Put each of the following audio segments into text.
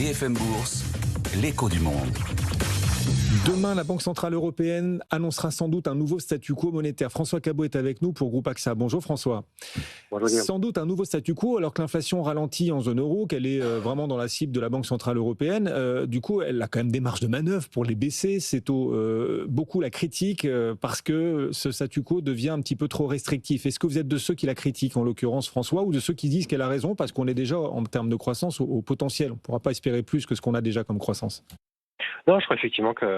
BFM Bourse, l'écho du monde. Demain, la Banque Centrale Européenne annoncera sans doute un nouveau statu quo monétaire. François Cabot est avec nous pour Groupe AXA. Bonjour François. Bonjour Guillaume. Sans doute un nouveau statu quo alors que l'inflation ralentit en zone euro, qu'elle est vraiment dans la cible de la Banque Centrale Européenne. Du coup, elle a quand même des marges de manœuvre pour les baisser. C'est beaucoup la critique parce que ce statu quo devient un petit peu trop restrictif. Est-ce que vous êtes de ceux qui la critiquent, en l'occurrence François, ou de ceux qui disent qu'elle a raison parce qu'on est déjà en termes de croissance au potentiel? On ne pourra pas espérer plus que ce qu'on a déjà comme croissance. Non, je crois effectivement qu'elle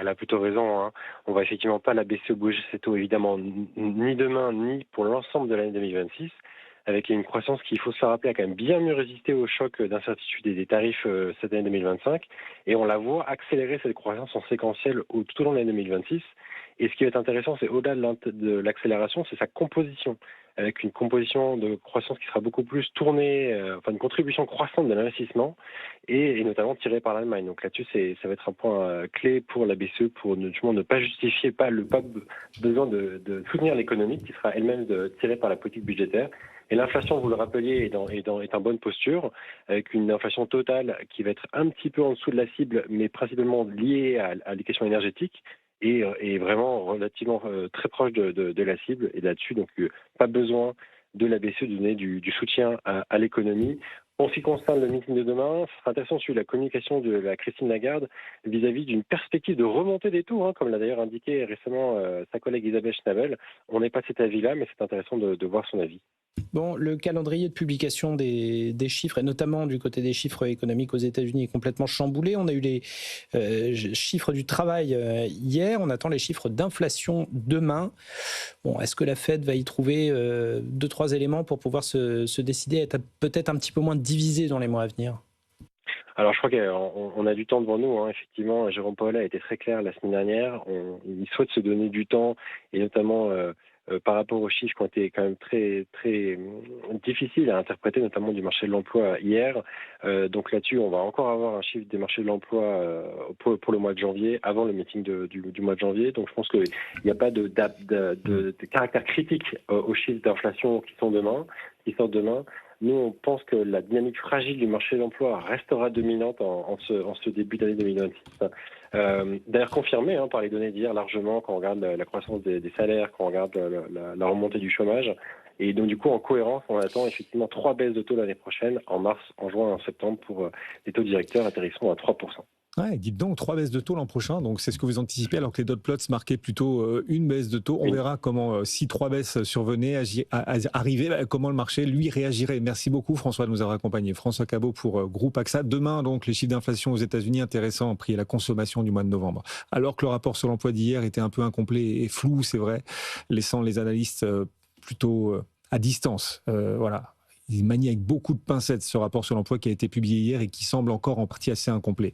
a plutôt raison. On va effectivement pas la baisser ou bouger ses taux, évidemment, ni demain, ni pour l'ensemble de l'année 2026, avec une croissance qu'il faut se rappeler a quand même bien mieux résisté au choc d'incertitude et des tarifs cette année 2025. Et on la voit accélérer cette croissance en séquentiel tout au long de l'année 2026. Et ce qui va être intéressant, c'est au-delà de l'accélération, c'est sa composition, avec une composition de croissance qui sera beaucoup plus tournée, une contribution croissante de l'investissement, et notamment tirée par l'Allemagne. Donc là-dessus, ça va être un point clé pour la BCE, pour justement ne pas justifier, pas besoin de soutenir l'économie, qui sera elle-même tirée par la politique budgétaire. Et l'inflation, vous le rappeliez, est en bonne posture, avec une inflation totale qui va être un petit peu en dessous de la cible, mais principalement liée à des questions énergétiques, et vraiment relativement très proche de la cible. Et là-dessus, donc pas besoin de la BCE de donner du soutien à l'économie. En ce qui concerne le meeting de demain, ce sera intéressant de suivre la communication de la Christine Lagarde vis-à-vis d'une perspective de remontée des taux, comme l'a d'ailleurs indiqué récemment sa collègue Isabelle Schnabel. On n'est pas de cet avis-là, mais c'est intéressant de voir son avis. Bon, le calendrier de publication des chiffres, et notamment du côté des chiffres économiques aux États-Unis, est complètement chamboulé. On a eu les chiffres du travail hier, on attend les chiffres d'inflation demain. Bon, est-ce que la Fed va y trouver 2-3 éléments pour pouvoir se décider à être peut-être un petit peu moins divisé dans les mois à venir? Alors, je crois qu'on a du temps devant nous. Effectivement, Jérôme Powell a été très clair la semaine dernière. Il souhaite se donner du temps, et notamment par rapport aux chiffres qui ont été quand même très, très difficiles à interpréter, notamment du marché de l'emploi hier. Donc là-dessus, on va encore avoir un chiffre des marchés de l'emploi pour le mois de janvier, avant le meeting du mois de janvier. Donc je pense qu'il n'y a pas de caractère critique aux chiffres d'inflation qui sortent demain. Nous, on pense que la dynamique fragile du marché de l'emploi restera dominante en ce début d'année 2026. D'ailleurs confirmé par les données d'hier largement, quand on regarde la croissance des salaires, quand on regarde la remontée du chômage. Et donc du coup, en cohérence, on attend effectivement 3 baisses de taux l'année prochaine, en mars, en juin et en septembre, pour les taux directeurs atterrisseront à 3%. Ouais, dites donc, 3 baisses de taux l'an prochain, donc c'est ce que vous anticipez, alors que les dot plots marquaient plutôt une baisse de taux. On verra comment, si 3 baisses survenaient, arrivaient, comment le marché, lui, réagirait. Merci beaucoup François de nous avoir accompagnés. François Cabot pour Groupe AXA. Demain, donc, les chiffres d'inflation aux États-Unis intéressants, prix à la consommation du mois de novembre. Alors que le rapport sur l'emploi d'hier était un peu incomplet et flou, c'est vrai, laissant les analystes plutôt à distance. Voilà. Il manie avec beaucoup de pincettes ce rapport sur l'emploi qui a été publié hier et qui semble encore en partie assez incomplet.